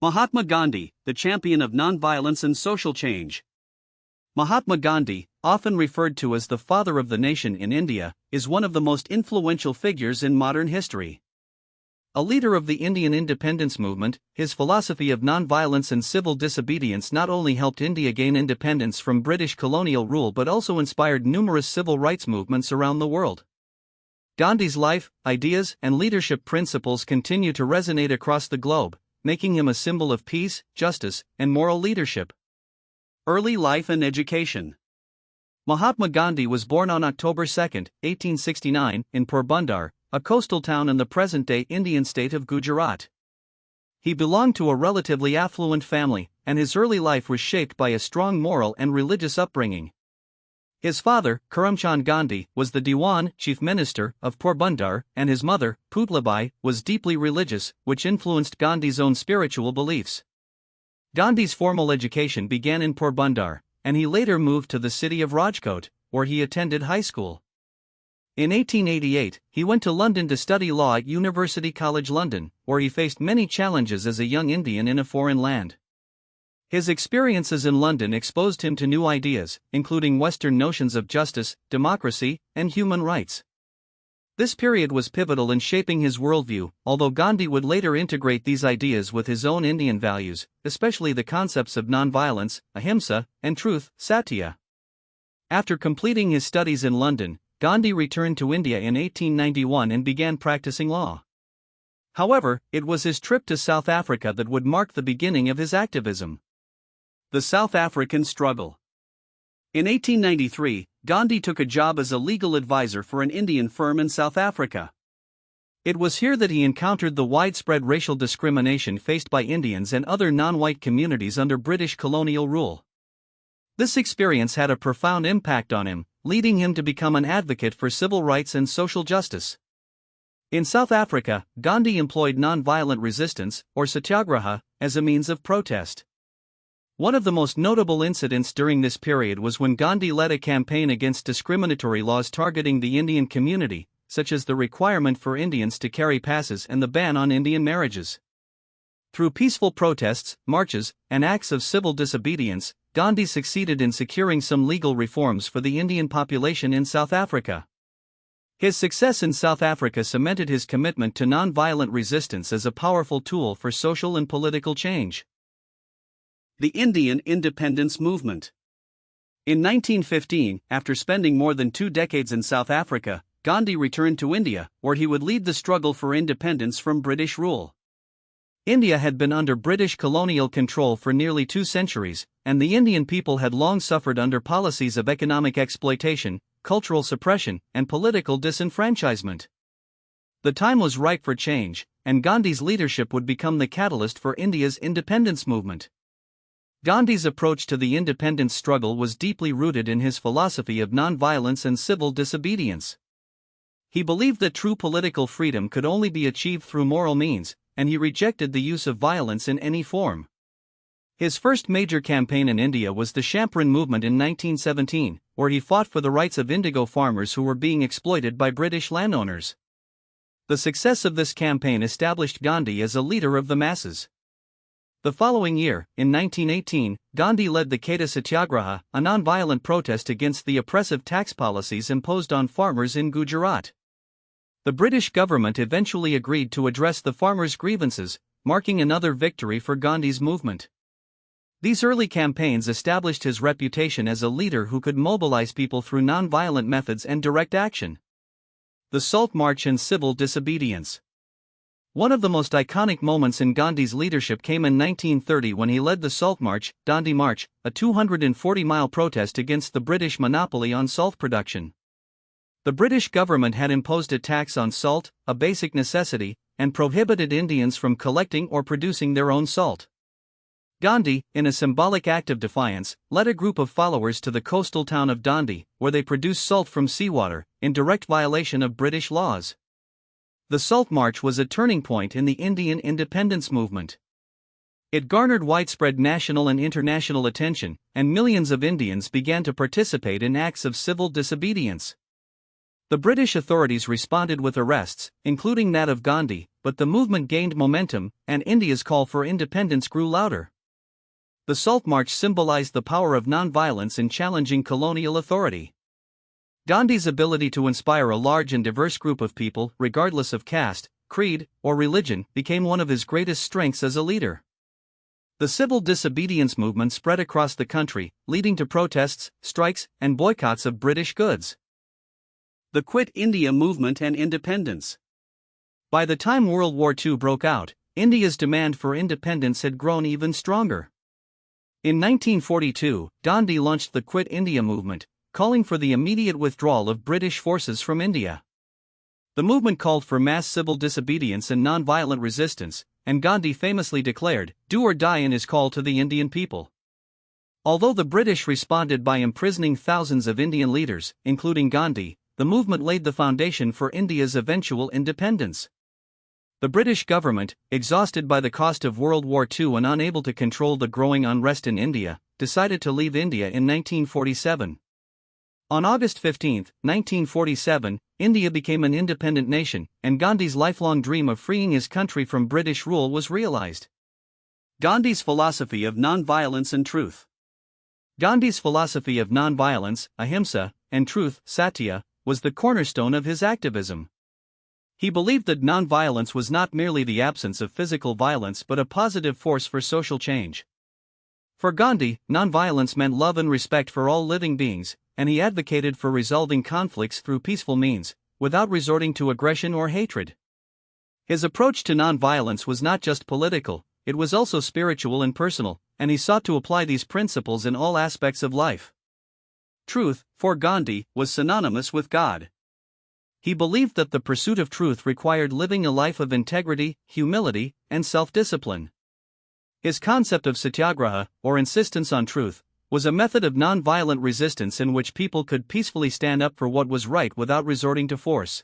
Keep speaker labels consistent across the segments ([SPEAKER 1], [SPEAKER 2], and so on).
[SPEAKER 1] Mahatma Gandhi, the champion of nonviolence and social change. Mahatma Gandhi, often referred to as the father of the nation in India, is one of the most influential figures in modern history. A leader of the Indian independence movement, his philosophy of nonviolence and civil disobedience not only helped India gain independence from British colonial rule but also inspired numerous civil rights movements around the world. Gandhi's life, ideas, and leadership principles continue to resonate across the globe, making him a symbol of peace, justice, and moral leadership. Early life and education. Mahatma Gandhi was born on October 2, 1869, in Porbandar, a coastal town in the present-day Indian state of Gujarat. He belonged to a relatively affluent family, and his early life was shaped by a strong moral and religious upbringing. His father, Karamchand Gandhi, was the Diwan, chief minister, of Porbandar, and his mother, Putlabai, was deeply religious, which influenced Gandhi's own spiritual beliefs. Gandhi's formal education began in Porbandar, and he later moved to the city of Rajkot, where he attended high school. In 1888, he went to London to study law at University College London, where he faced many challenges as a young Indian in a foreign land. His experiences in London exposed him to new ideas, including Western notions of justice, democracy, and human rights. This period was pivotal in shaping his worldview, although Gandhi would later integrate these ideas with his own Indian values, especially the concepts of nonviolence, ahimsa, and truth, satya. After completing his studies in London, Gandhi returned to India in 1891 and began practicing law. However, it was his trip to South Africa that would mark the beginning of his activism. The South African struggle. In 1893, Gandhi took a job as a legal advisor for an Indian firm in South Africa. It was here that he encountered the widespread racial discrimination faced by Indians and other non-white communities under British colonial rule. This experience had a profound impact on him, leading him to become an advocate for civil rights and social justice. In South Africa, Gandhi employed non-violent resistance, or satyagraha, as a means of protest. One of the most notable incidents during this period was when Gandhi led a campaign against discriminatory laws targeting the Indian community, such as the requirement for Indians to carry passes and the ban on Indian marriages. Through peaceful protests, marches, and acts of civil disobedience, Gandhi succeeded in securing some legal reforms for the Indian population in South Africa. His success in South Africa cemented his commitment to non-violent resistance as a powerful tool for social and political change. The Indian independence movement. In 1915, after spending more than 2 decades in South Africa, Gandhi returned to India, where he would lead the struggle for independence from British rule. India had been under British colonial control for nearly 2 centuries, and the Indian people had long suffered under policies of economic exploitation, cultural suppression, and political disenfranchisement. The time was ripe for change, and Gandhi's leadership would become the catalyst for India's independence movement. Gandhi's approach to the independence struggle was deeply rooted in his philosophy of nonviolence and civil disobedience. He believed that true political freedom could only be achieved through moral means, and he rejected the use of violence in any form. His first major campaign in India was the Champaran movement in 1917, where he fought for the rights of indigo farmers who were being exploited by British landowners. The success of this campaign established Gandhi as a leader of the masses. The following year, in 1918, Gandhi led the Kheda Satyagraha, a non-violent protest against the oppressive tax policies imposed on farmers in Gujarat. The British government eventually agreed to address the farmers' grievances, marking another victory for Gandhi's movement. These early campaigns established his reputation as a leader who could mobilize people through non-violent methods and direct action. The Salt March and civil disobedience. One of the most iconic moments in Gandhi's leadership came in 1930 when he led the Salt March, Dandi March, a 240-mile protest against the British monopoly on salt production. The British government had imposed a tax on salt, a basic necessity, and prohibited Indians from collecting or producing their own salt. Gandhi, in a symbolic act of defiance, led a group of followers to the coastal town of Dandi, where they produced salt from seawater, in direct violation of British laws. The Salt March was a turning point in the Indian independence movement. It garnered widespread national and international attention, and millions of Indians began to participate in acts of civil disobedience. The British authorities responded with arrests, including that of Gandhi, but the movement gained momentum, and India's call for independence grew louder. The Salt March symbolized the power of nonviolence in challenging colonial authority. Gandhi's ability to inspire a large and diverse group of people, regardless of caste, creed, or religion, became one of his greatest strengths as a leader. The civil disobedience movement spread across the country, leading to protests, strikes, and boycotts of British goods. The Quit India movement and independence. By the time World War II broke out, India's demand for independence had grown even stronger. In 1942, Gandhi launched the Quit India movement, calling for the immediate withdrawal of British forces from India. The movement called for mass civil disobedience and non-violent resistance, and Gandhi famously declared, "Do or die," in his call to the Indian people. Although the British responded by imprisoning thousands of Indian leaders, including Gandhi, the movement laid the foundation for India's eventual independence. The British government, exhausted by the cost of World War II and unable to control the growing unrest in India, decided to leave India in 1947. On August 15, 1947, India became an independent nation, and Gandhi's lifelong dream of freeing his country from British rule was realized. Gandhi's philosophy of nonviolence and truth. Gandhi's philosophy of nonviolence, ahimsa, and truth, satya, was the cornerstone of his activism. He believed that nonviolence was not merely the absence of physical violence but a positive force for social change. For Gandhi, nonviolence meant love and respect for all living beings, and he advocated for resolving conflicts through peaceful means, without resorting to aggression or hatred. His approach to nonviolence was not just political, it was also spiritual and personal, and he sought to apply these principles in all aspects of life. Truth, for Gandhi, was synonymous with God. He believed that the pursuit of truth required living a life of integrity, humility, and self-discipline. His concept of satyagraha, or insistence on truth, was a method of non-violent resistance in which people could peacefully stand up for what was right without resorting to force.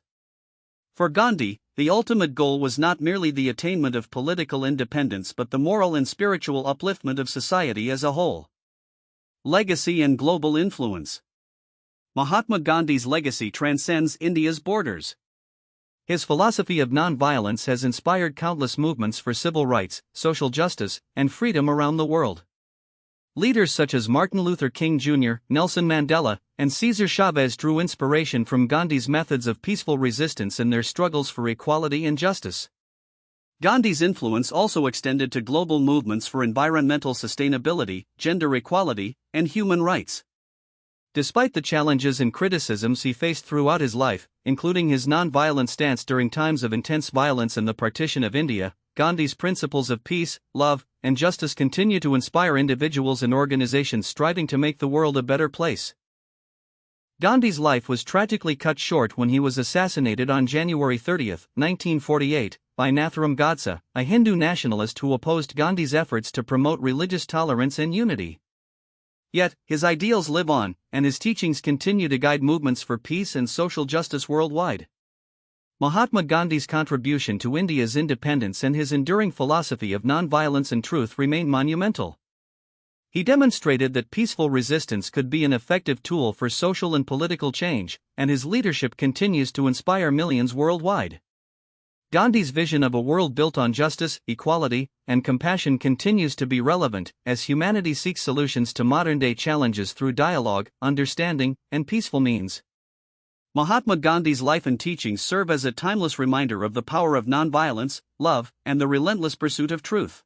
[SPEAKER 1] For Gandhi, the ultimate goal was not merely the attainment of political independence but the moral and spiritual upliftment of society as a whole. Legacy and global influence. Mahatma Gandhi's legacy transcends India's borders. His philosophy of non-violence has inspired countless movements for civil rights, social justice, and freedom around the world. Leaders such as Martin Luther King Jr., Nelson Mandela, and Cesar Chavez drew inspiration from Gandhi's methods of peaceful resistance in their struggles for equality and justice. Gandhi's influence also extended to global movements for environmental sustainability, gender equality, and human rights. Despite the challenges and criticisms he faced throughout his life, including his non-violent stance during times of intense violence and the partition of India, Gandhi's principles of peace, love, and justice continue to inspire individuals and organizations striving to make the world a better place. Gandhi's life was tragically cut short when he was assassinated on January 30, 1948, by Nathuram Godse, a Hindu nationalist who opposed Gandhi's efforts to promote religious tolerance and unity. Yet, his ideals live on, and his teachings continue to guide movements for peace and social justice worldwide. Mahatma Gandhi's contribution to India's independence and his enduring philosophy of nonviolence and truth remain monumental. He demonstrated that peaceful resistance could be an effective tool for social and political change, and his leadership continues to inspire millions worldwide. Gandhi's vision of a world built on justice, equality, and compassion continues to be relevant as humanity seeks solutions to modern-day challenges through dialogue, understanding, and peaceful means. Mahatma Gandhi's life and teachings serve as a timeless reminder of the power of nonviolence, love, and the relentless pursuit of truth.